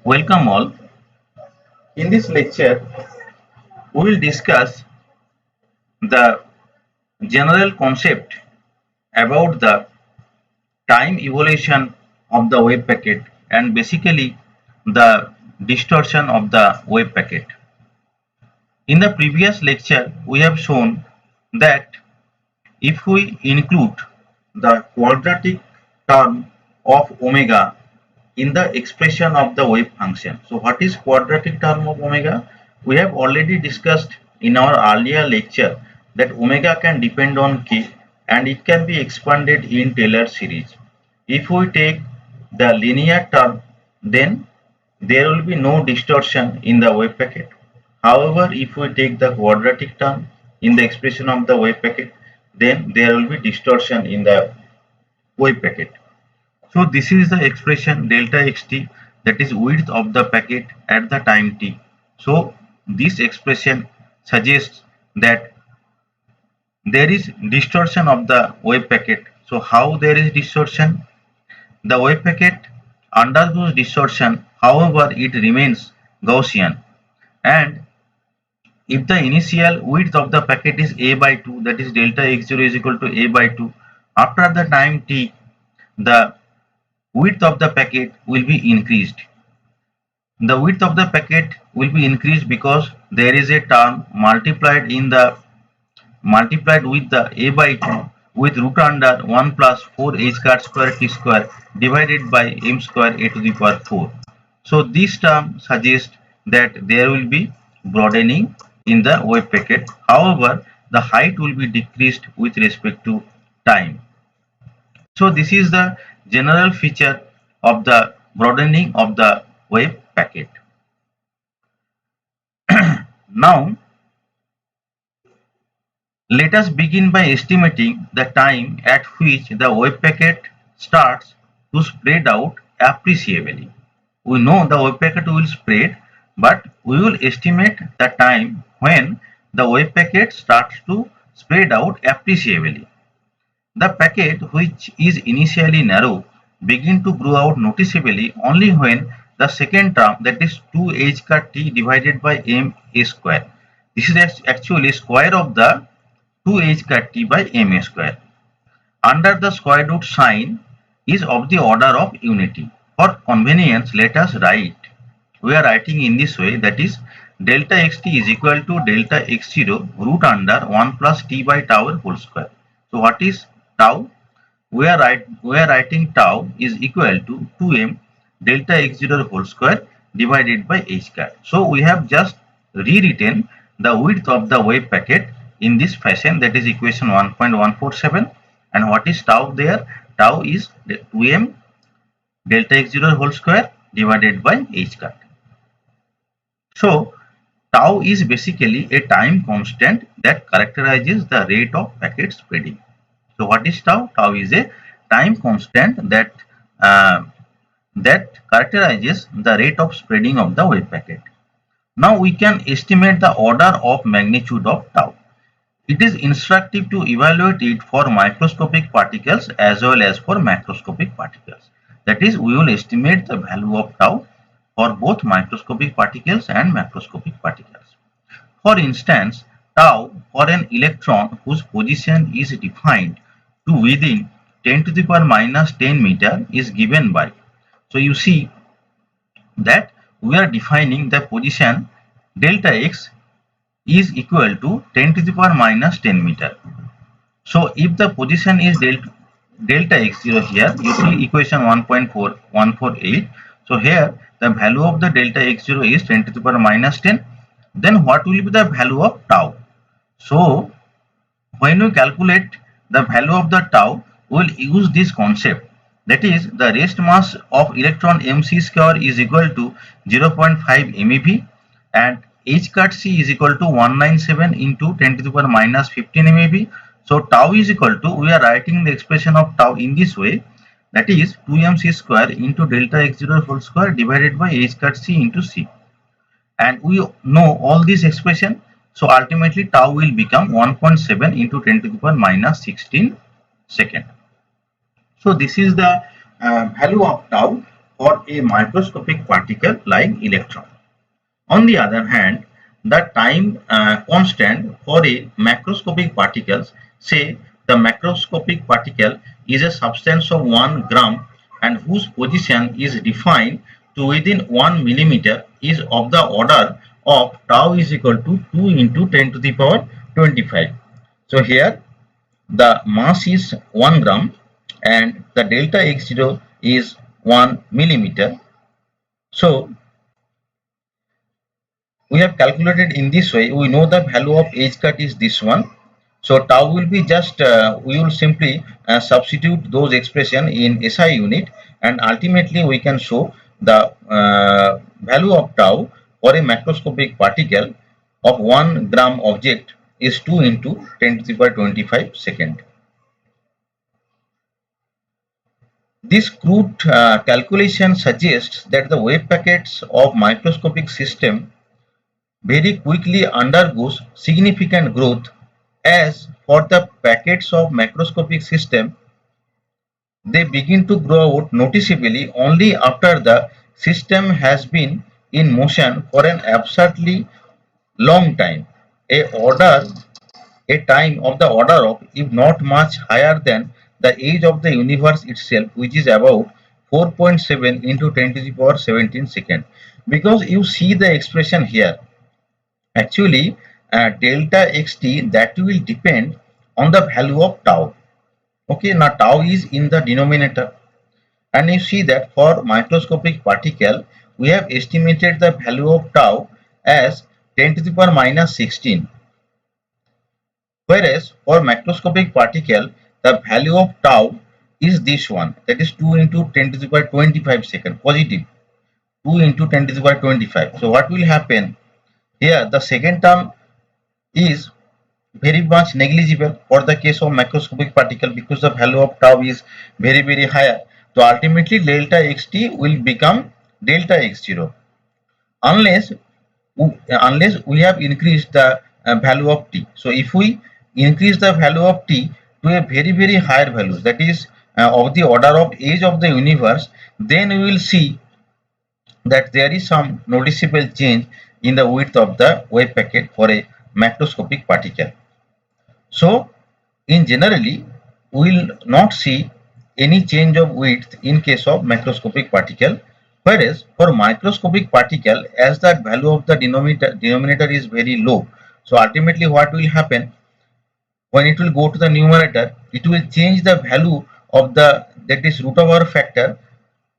Welcome all. In this lecture, we will discuss the general concept about the time evolution of the wave packet and basically the distortion of the wave packet. In the previous lecture, we have shown that if we include the quadratic term of omega in the expression of the wave function. So what is quadratic term of omega? We have already discussed in our earlier lecture that omega can depend on k and it can be expanded in Taylor series. If we take the linear term, then there will be no distortion in the wave packet. However, if we take the quadratic term in the expression of the wave packet, then there will be distortion in the wave packet. So this is the expression delta xt, that is width of the packet at the time t. So this expression suggests that there is distortion of the wave packet. So how there is distortion? The wave packet undergoes distortion, however it remains Gaussian, and if the initial width of the packet is a by 2, that is delta x0 is equal to a by 2, after the time t the width of the packet will be increased. The width of the packet will be increased because there is a term multiplied with the a by 2 with root under 1 plus 4 h cut square t square divided by m square a to the power 4. So this term suggests that there will be broadening in the wave packet. However, the height will be decreased with respect to time. So this is the general feature of the broadening of the wave packet. Now, let us begin by estimating the time at which the wave packet starts to spread out appreciably. We know the wave packet will spread, but we will estimate the time when the wave packet starts to spread out appreciably. The packet, which is initially narrow, begin to grow out noticeably only when the second term, that is 2h cut t divided by m a square. This is actually square of the 2h cut t by m a square. Under the square root sign is of the order of unity. For convenience, let us write. We are writing in this way, that is delta xt is equal to delta x0 root under 1 plus t by tau whole square. So what is tau? We are writing tau is equal to 2m delta x0 whole square divided by h cut. So we have just rewritten the width of the wave packet in this fashion, that is equation 1.147. And what is tau there? Tau is 2m delta x0 whole square divided by h cut. So tau is basically a time constant that characterizes the rate of packet spreading. So what is tau? Tau is a time constant uh, that characterizes the rate of spreading of the wave packet. Now we can estimate the order of magnitude of tau. It is instructive to evaluate it for microscopic particles as well as for macroscopic particles. That is, we will estimate the value of tau for both microscopic particles and macroscopic particles. For instance, tau for an electron whose position is defined to within 10 to the power minus 10 meter is given by. So you see that we are defining the position delta x is equal to 10 to the power minus 10 meter. So if the position is delta x0 here, you see equation 1.4148. So here the value of the delta x0 is 10 to the power minus 10. Then what will be the value of tau? So when we calculate the value of the tau, we will use this concept. That is, the rest mass of electron mc square is equal to 0.5 MeV and h cut c is equal to 197 into 10 to the power minus 15 MeV. So tau is equal to, we are writing the expression of tau in this way, that is 2mc square into delta x0 whole square divided by h cut c into c. And we know all this expression. So ultimately tau will become 1.7 into 10 to the power minus 16 second. So this is the value of tau. for a microscopic particle like electron. On the other hand, the time constant for a macroscopic particles, say the macroscopic particle is a substance of 1 gram and whose position is defined to within 1 millimeter, is of the order of tau is equal to 2 into 10 to the power 25. So here the mass is 1 gram and the delta x0 is 1 millimeter. So we have calculated in this way. We know the value of h cut is this one. So tau will be just we will simply substitute those expression in SI unit, and ultimately we can show the value of tau for a macroscopic particle of 1 gram object is 2 into 10 to the power 25 second. This crude calculation suggests that the wave packets of microscopic system very quickly undergoes significant growth, as for the packets of macroscopic system they begin to grow out noticeably only after the system has been in motion for an absurdly long time, a order a time of the order of, if not much higher than, the age of the universe itself, which is about 4.7 into 10 to the power 17 second. Because you see the expression here, actually delta xt, that will depend on the value of tau. Okay, now tau is in the denominator, and you see that for microscopic particle we have estimated the value of tau as 10 to the power minus 16, whereas for macroscopic particle the value of tau is this one, that is 2 into 10 to the power 25 second, positive 2 into 10 to the power 25. So what will happen here, the second term is very much negligible for the case of macroscopic particle, because the value of tau is very higher. So ultimately delta xt will become delta x0, unless we have increased the value of t. So if we increase the value of t to a very higher value, that is of the order of age of the universe, then we will see that there is some noticeable change in the width of the wave packet for a macroscopic particle. So in generally we will not see any change of width in case of macroscopic particle, whereas for microscopic particle, as that value of the denominator is very low, so ultimately what will happen, when it will go to the numerator, it will change the value of the, that is root over factor,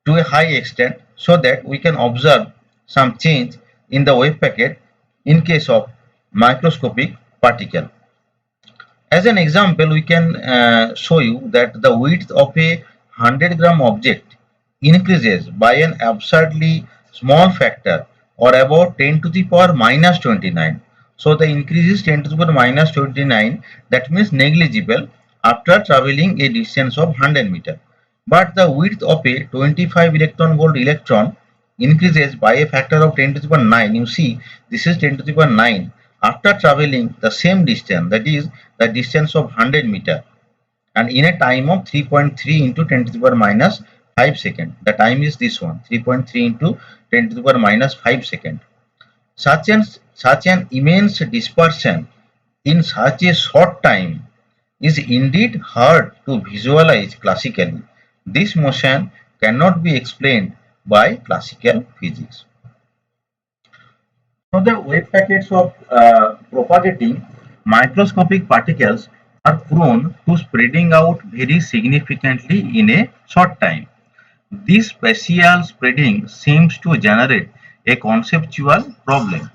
to a high extent, so that we can observe some change in the wave packet in case of microscopic particle. As an example, we can show you that the width of a 100-gram object increases by an absurdly small factor, or about 10 to the power minus 29. So the increase is 10 to the power minus 29, that means negligible after traveling a distance of 100 meter. But the width of a 25 electron volt electron increases by a factor of 10 to the power 9. You see, this is 10 to the power 9 after traveling the same distance, that is the distance of 100 meter, and in a time of 3.3 into 10 to the power minus 5 second. The time is this one, 3.3 into 10 to the power minus 5 second. Such an immense dispersion in such a short time is indeed hard to visualize classically. This motion cannot be explained by classical physics. So the wave packets of propagating microscopic particles are prone to spreading out very significantly in a short time. This spatial spreading seems to generate a conceptual problem.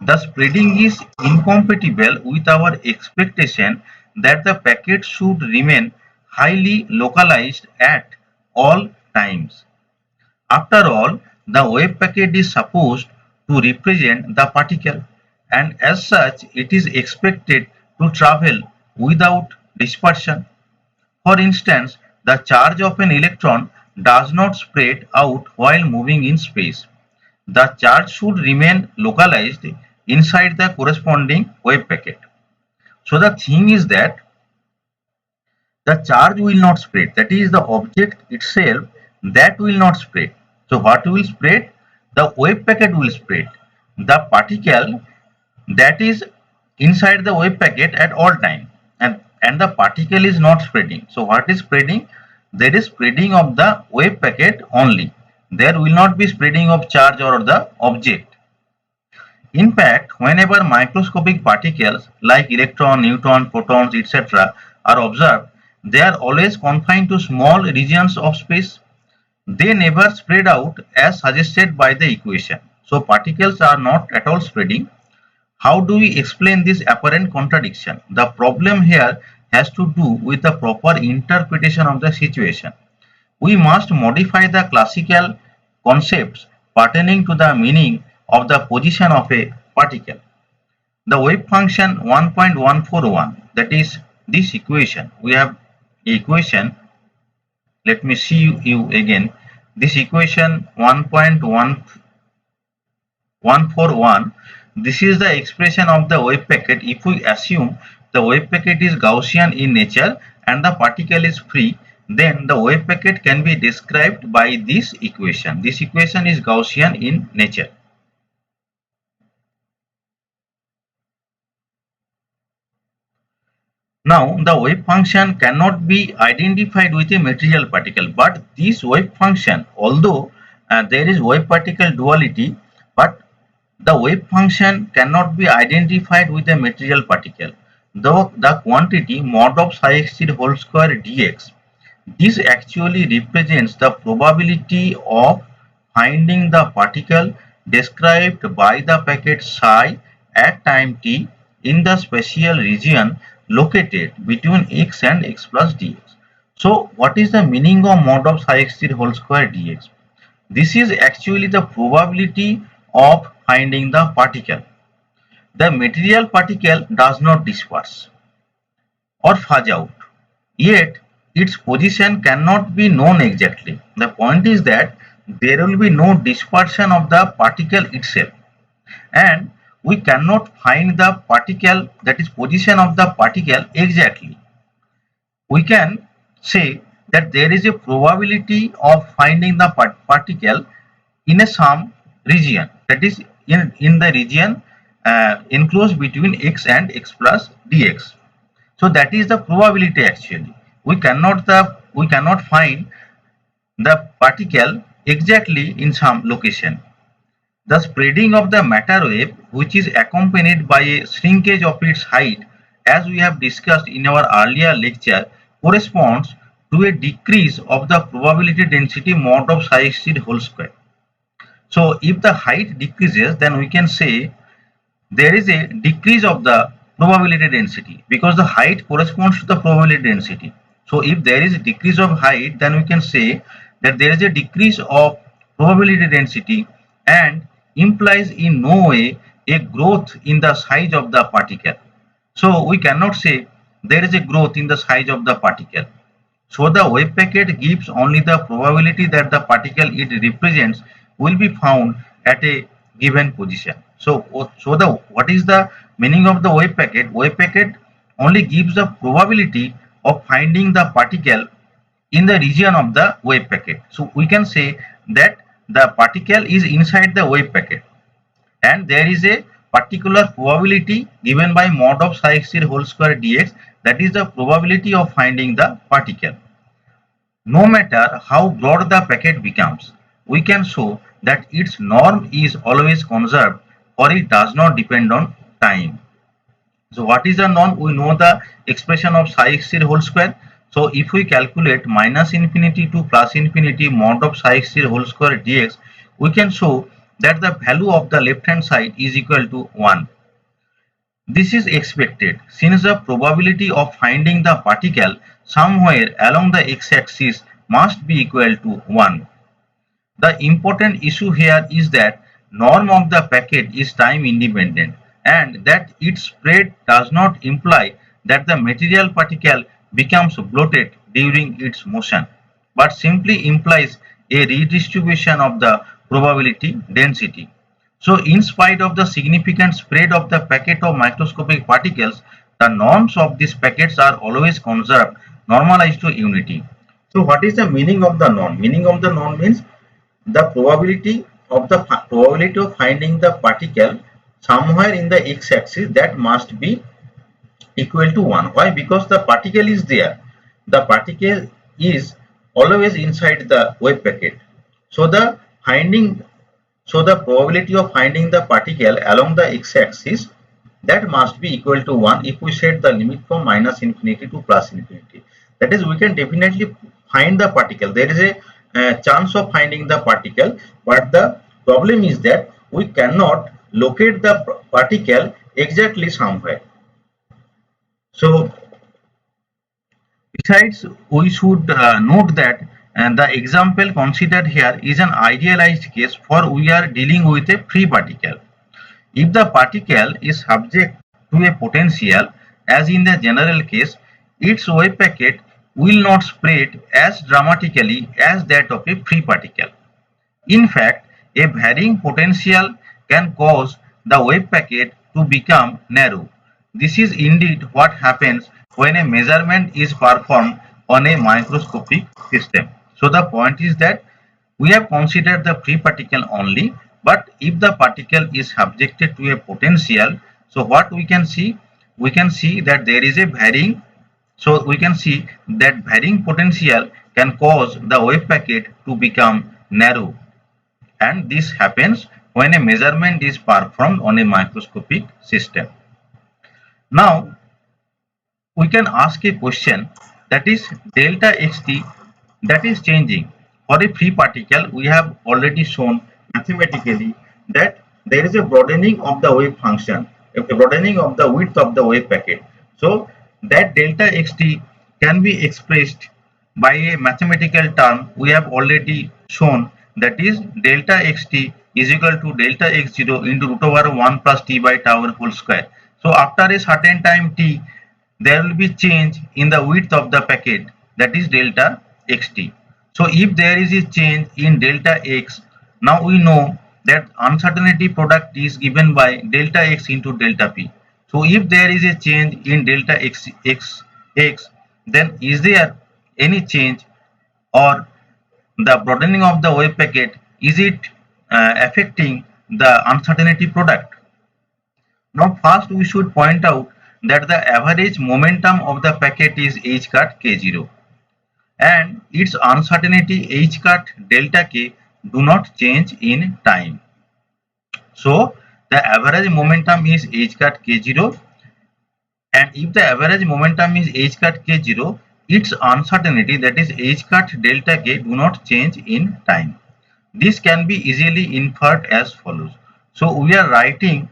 The spreading is incompatible with our expectation that the packet should remain highly localized at all times. After all, the wave packet is supposed to represent the particle, and as such it is expected to travel without dispersion. For instance, the charge of an electron does not spread out while moving in space. The charge should remain localized inside the corresponding wave packet. So the thing is that the charge will not spread, that is the object itself that will not spread. So what will spread? The wave packet will spread. The particle that is inside the wave packet at all time, and the particle is not spreading. So what is spreading? There is spreading of the wave packet only. There will not be spreading of charge or the object. In fact, whenever microscopic particles like electron, neutron, photons, etc. are observed, they are always confined to small regions of space. They never spread out as suggested by the equation. So particles are not at all spreading. How do we explain this apparent contradiction? The problem here has to do with the proper interpretation of the situation. We must modify the classical concepts pertaining to the meaning of the position of a particle. The wave function 1.141, that is this equation. We have equation, let me see you again. This equation 1.141, this is the expression of the wave packet. If we assume the wave packet is Gaussian in nature and the particle is free, then the wave packet can be described by this equation. This equation is Gaussian in nature. Now, the wave function cannot be identified with a material particle, but this wave function, although there is wave particle duality, but the wave function cannot be identified with a material particle. Though the quantity mod of psi x t whole square dx, this actually represents the probability of finding the particle described by the packet psi at time t in the spatial region located between x and x plus dx. So what is the meaning of mod of psi x t whole square dx? This is actually the probability of finding the particle. The material particle does not disperse or fudge out, yet its position cannot be known exactly. The point is that there will be no dispersion of the particle itself, and we cannot find the particle, that is position of the particle exactly. We can say that there is a probability of finding the particle in a some region, that is in the region enclosed between x and x plus dx. So that is the probability actually. We cannot find the particle exactly in some location. The spreading of the matter wave, which is accompanied by a shrinkage of its height, as we have discussed in our earlier lecture, corresponds to a decrease of the probability density mod of psi x t whole square. So if the height decreases, then we can say there is a decrease of the probability density, because the height corresponds to the probability density. So if there is a decrease of height, then we can say that there is a decrease of probability density and implies in no way a growth in the size of the particle. So we cannot say there is a growth in the size of the particle. So the wave packet gives only the probability that the particle it represents will be found at a given position. So what is the meaning of the wave packet? Wave packet only gives the probability of finding the particle in the region of the wave packet. So we can say that the particle is inside the wave packet, and there is a particular probability given by mod of psi x t whole square dx, that is the probability of finding the particle. No matter how broad the packet becomes, we can show that its norm is always conserved, or it does not depend on time. So what is the norm? We know the expression of psi x t whole square. So if we calculate minus infinity to plus infinity mod of psi x t whole square dx, we can show that the value of the left hand side is equal to 1. This is expected since the probability of finding the particle somewhere along the x-axis must be equal to 1. The important issue here is that norm of the packet is time independent, and that its spread does not imply that the material particle becomes bloated during its motion, but simply implies a redistribution of the probability density. So in spite of the significant spread of the packet of microscopic particles, the norms of these packets are always conserved, normalized to unity. So what is the meaning of the norm? Meaning of the norm means the probability of finding the particle somewhere in the x-axis, that must be equal to 1. Why? Because the particle is there. The particle is always inside the wave packet. So the finding so the probability of finding the particle along the x-axis, that must be equal to 1 if we set the limit from minus infinity to plus infinity. That is, we can definitely find the particle. There is a chance of finding the particle, but the problem is that we cannot locate the particle exactly somewhere. So besides, we should note that the example considered here is an idealized case, for we are dealing with a free particle. If the particle is subject to a potential, as in the general case, its wave packet will not spread as dramatically as that of a free particle. In fact, a varying potential can cause the wave packet to become narrow. This is indeed what happens when a measurement is performed on a microscopic system. So the point is that we have considered the free particle only, but if the particle is subjected to a potential, so what we can see? We can see that there is a varying, so we can see that varying potential can cause the wave packet to become narrow, and this happens when a measurement is performed on a microscopic system. Now we can ask a question, that is delta xt, that is changing. For a free particle, we have already shown mathematically that there is a broadening of the wave function, a broadening of the width of the wave packet. So that delta xt can be expressed by a mathematical term we have already shown, that is delta xt is equal to delta x0 into root over 1 plus t by tau whole square. So after a certain time t, there will be change in the width of the packet, that is delta xt. So if there is a change in delta x, now we know that uncertainty product is given by delta x into delta p. So if there is a change in delta x, then is there any change, or the broadening of the wave packet, is it affecting the uncertainty product? Now first we should point out that the average momentum of the packet is h cut k0, and its uncertainty h cut delta k do not change in time. So the average momentum is h cut k0, and if the average momentum is h cut k0, its uncertainty, that is h cut delta k, do not change in time. This can be easily inferred as follows. So we are writing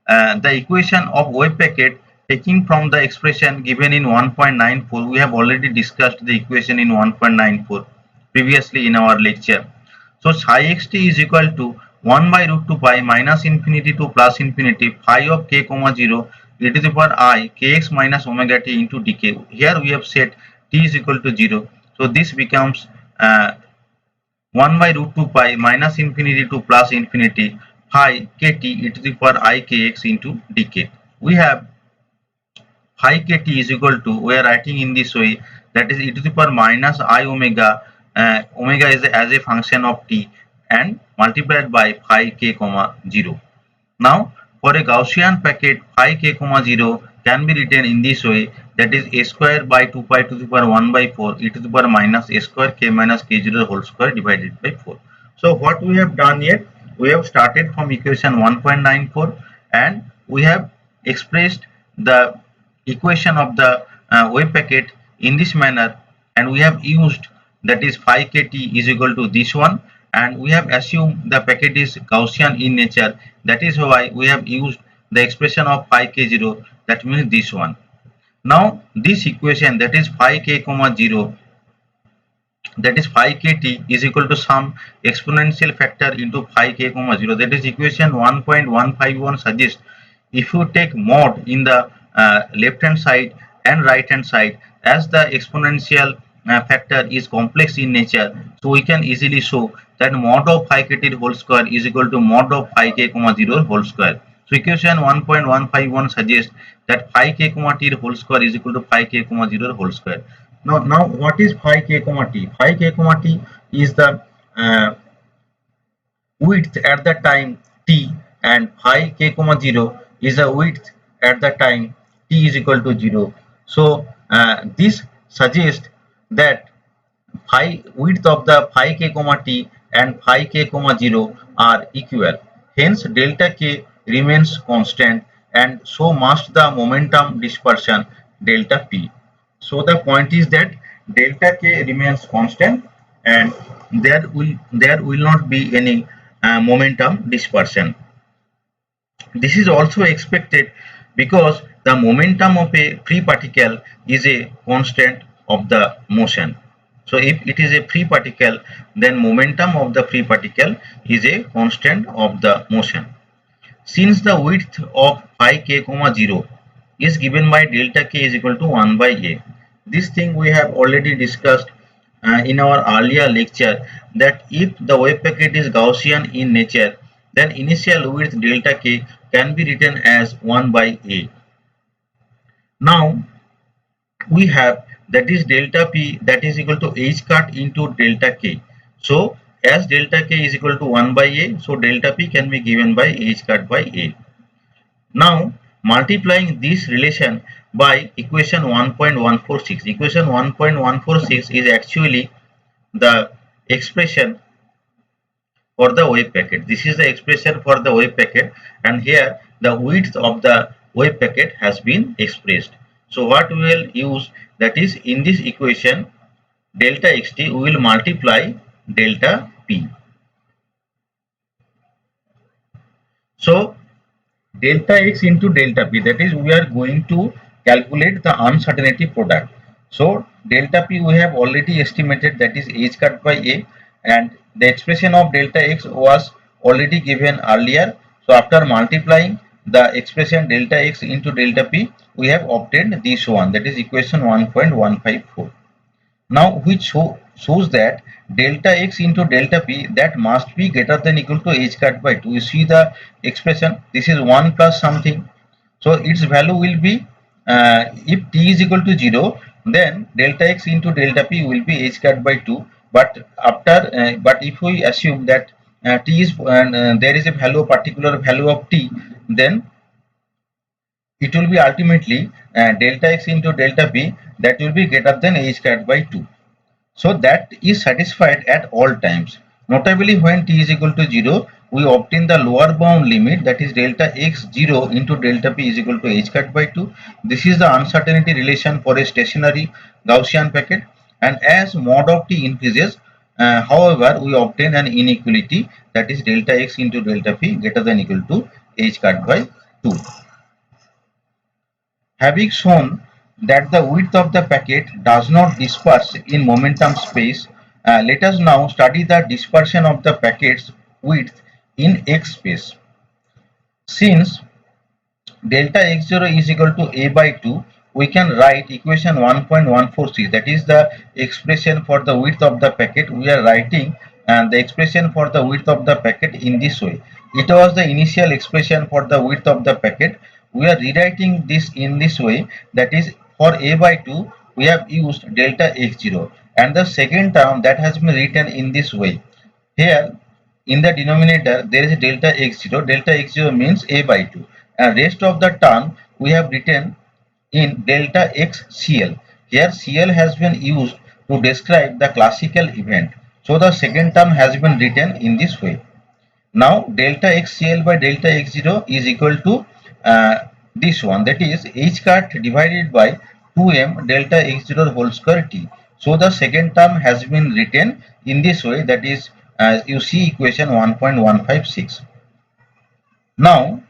the equation of wave packet taking from the expression given in 1.94. We have already discussed the equation in 1.94 previously in our lecture. So psi xt is equal to 1 by root 2 pi minus infinity to plus infinity phi of k comma 0 e to the power I kx minus omega t into dk. Here we have set t is equal to 0. So this becomes 1 by root 2 pi minus infinity to plus infinity phi kt e to the power I kx into dk. We have phi kt is equal to, we are writing in this way, that is e to the power minus I omega, omega is as a function of t, and multiplied by phi k comma 0. Now for a Gaussian packet, phi k comma 0 can be written in this way, that is a square by 2 pi to the power 1 by 4 e to the power minus a square k minus k0 whole square divided by 4. So what we have done yet, we have started from equation 1.94 and we have expressed the equation of the wave packet in this manner, and we have used, that is phi kt is equal to this one, and we have assumed the packet is Gaussian in nature. That is why we have used the expression of phi k0, that means this one. Now this equation, that is phi k comma 0, that is phi kt is equal to some exponential factor into phi k comma 0, that is equation 1.151 suggests if you take mod in the left hand side and right hand side, as the exponential factor is complex in nature, so we can easily show that mod of phi kt whole square is equal to mod of phi k comma 0 whole square. So equation 1.151 suggests that phi k comma t whole square is equal to phi k comma 0 whole square. Now what is phi k comma t? Phi k comma t is the uh, width at the time t and phi k comma 0 is a width at the time t is equal to 0. So this suggests that phi width of the phi k comma t and phi k comma 0 are equal. Hence delta k remains constant and so must the momentum dispersion delta p. So the point is that delta k remains constant and there will not be any momentum dispersion. This is also expected because the momentum of a free particle is a constant of the motion. So if it is a free particle, then momentum of the free particle is a constant of the motion. Since the width of phi k comma 0 is given by delta k is equal to 1 by a. This thing we have already discussed in our earlier lecture, that if the wave packet is Gaussian in nature, then initial width delta k can be written as 1 by a. Now we have that is delta p that is equal to h cut into delta k. So as delta k is equal to 1 by a, so delta p can be given by h cut by a. Now multiplying this relation by equation 1.146, equation 1.146 is actually the expression for the wave packet. This is the expression for the wave packet, and here the width of the wave packet has been expressed. So what we will use, that is in this equation delta xt we will multiply delta p. So delta x into delta p, that is we are going to calculate the uncertainty product. So delta p we have already estimated, that is h cut by a, and the expression of delta x was already given earlier. So after multiplying the expression delta x into delta p, we have obtained this one, that is equation 1.154. Now which shows that delta x into delta p that must be greater than equal to h cut by 2. You see the expression, this is 1 plus something, so its value will be if t is equal to 0, then delta x into delta p will be h cut by 2. But after but if we assume that t is there is a value, particular value of t, then it will be ultimately delta x into delta p that will be greater than h cut by 2. So that is satisfied at all times. Notably, when t is equal to 0, we obtain the lower bound limit, that is delta x 0 into delta p is equal to h cut by 2. This is the uncertainty relation for a stationary Gaussian packet, and as mod of t increases, however, we obtain an inequality, that is delta x into delta p greater than equal to h cut by 2. Having shown that the width of the packet does not disperse in momentum space, let us now study the dispersion of the packet's width in x space. Since delta x0 is equal to a by 2, we can write equation 1.146, that is the expression for the width of the packet. We are writing the expression for the width of the packet in this way. It was the initial expression for the width of the packet. We are rewriting this in this way, that is for a by 2 we have used delta x0, and the second term that has been written in this way. Here in the denominator there is delta x0. Delta x0 means a by 2, and rest of the term we have written in delta x cl. Here cl has been used to describe the classical event, so the second term has been written in this way. Now delta xcl by delta x0 is equal to this one, that is h cut divided by 2m delta x0 whole square t. So the second term has been written in this way, that is you see equation 1.156. Now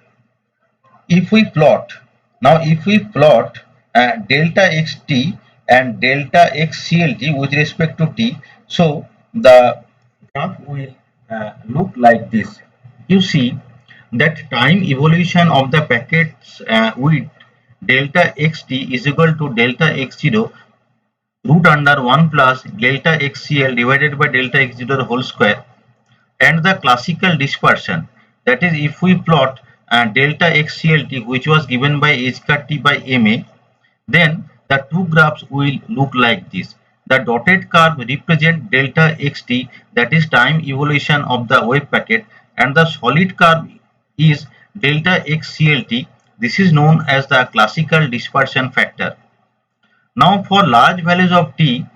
if we plot, delta xt and delta xclt with respect to t, so the graph will look like this. You see that time evolution of the packets with delta xt is equal to delta x0 root under 1 plus delta xcl divided by delta x0 whole square, and the classical dispersion, that is if we plot delta xclt which was given by h cut t by ma, then the two graphs will look like this. The dotted curve represent delta xt, that is time evolution of the wave packet, and the solid curve is delta x CLT. This is known as the classical dispersion factor. Now for large values of t,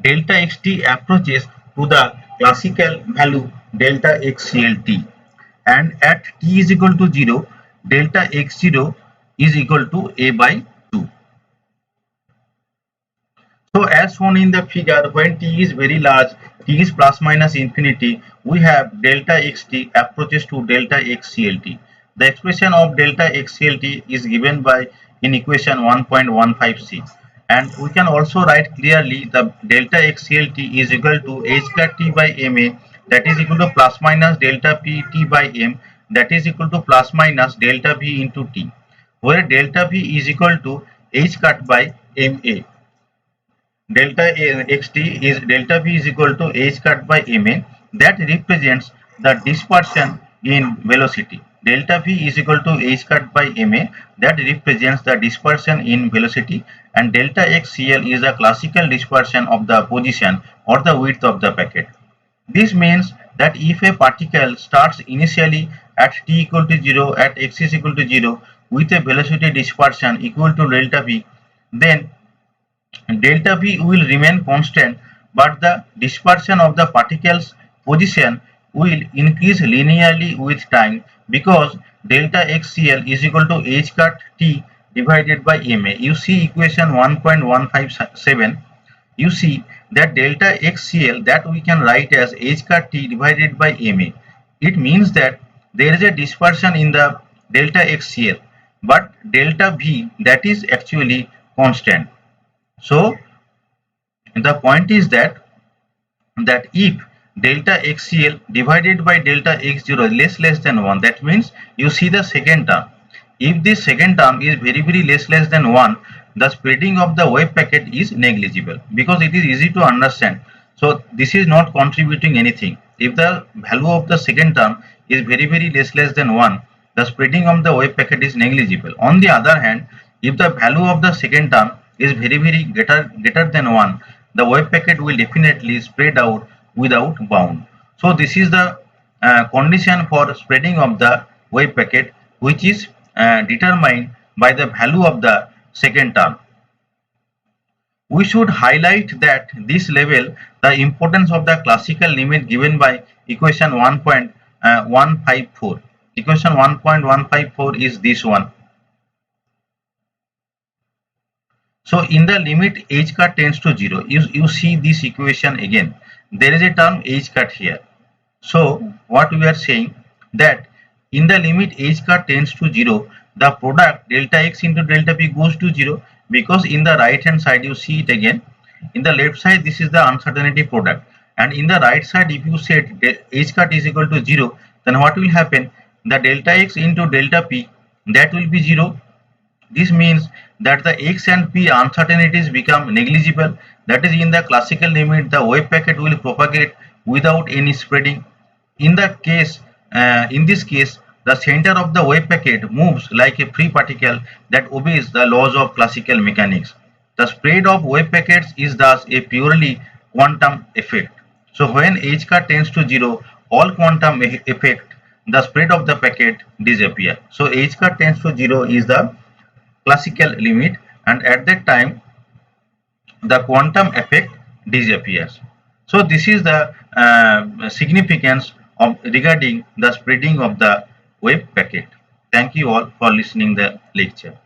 delta xt approaches to the classical value delta x CLT, and at t is equal to 0, delta x0 is equal to a by 2. So as shown in the figure, when t is very large, t is plus minus infinity, we have delta xt approaches to delta x CLT. The expression of delta x CLT is given by in equation 1.15c, and we can also write clearly the delta x CLT is equal to h cut t by ma, that is equal to plus minus delta p t by m, that is equal to plus minus delta v into t, where delta v is equal to h cut by ma. Delta xt is delta v is equal to h cut by ma, that represents the dispersion in velocity. Delta v is equal to h cut by ma, that represents the dispersion in velocity, and delta xcl is the classical dispersion of the position or the width of the packet. This means that if a particle starts initially at t equal to 0 at x is equal to 0 with a velocity dispersion equal to delta v, then delta v will remain constant, but the dispersion of the particle's position will increase linearly with time, because delta xcl is equal to h cut t divided by ma. You see equation 1.157. You see that delta xcl, that we can write as h cut t divided by ma. It means that there is a dispersion in the delta xcl, but delta v, that is actually constant. So the point is that if delta xcl divided by delta x0 is less than 1, that means you see the second term. If this second term is very less than 1, the spreading of the wave packet is negligible, because it is easy to understand. So this is not contributing anything. If the value of the second term is very less than 1, the spreading of the wave packet is negligible. On the other hand, if the value of the second term is very greater than 1, the wave packet will definitely spread out without bound. So this is the condition for spreading of the wave packet, which is determined by the value of the second term. We should highlight that this level the importance of the classical limit given by equation 1.154. Equation 1.154 is this one. So in the limit h cut tends to 0, you see this equation again. There is a term h cut here. So what we are saying, that in the limit h cut tends to 0, the product delta x into delta p goes to 0, because in the right hand side you see it again. In the left side this is the uncertainty product, and in the right side if you set h cut is equal to 0, then what will happen? The delta x into delta p, that will be 0. This means that the x and p uncertainties become negligible. That is, in the classical limit, the wave packet will propagate without any spreading. In this case, the center of the wave packet moves like a free particle that obeys the laws of classical mechanics. The spread of wave packets is thus a purely quantum effect. So when h cut tends to 0, all quantum effect, the spread of the packet disappear. So h cut tends to 0 is the classical limit, and at that time the quantum effect disappears. So this is the significance of regarding the spreading of the wave packet. Thank you all for listening the lecture.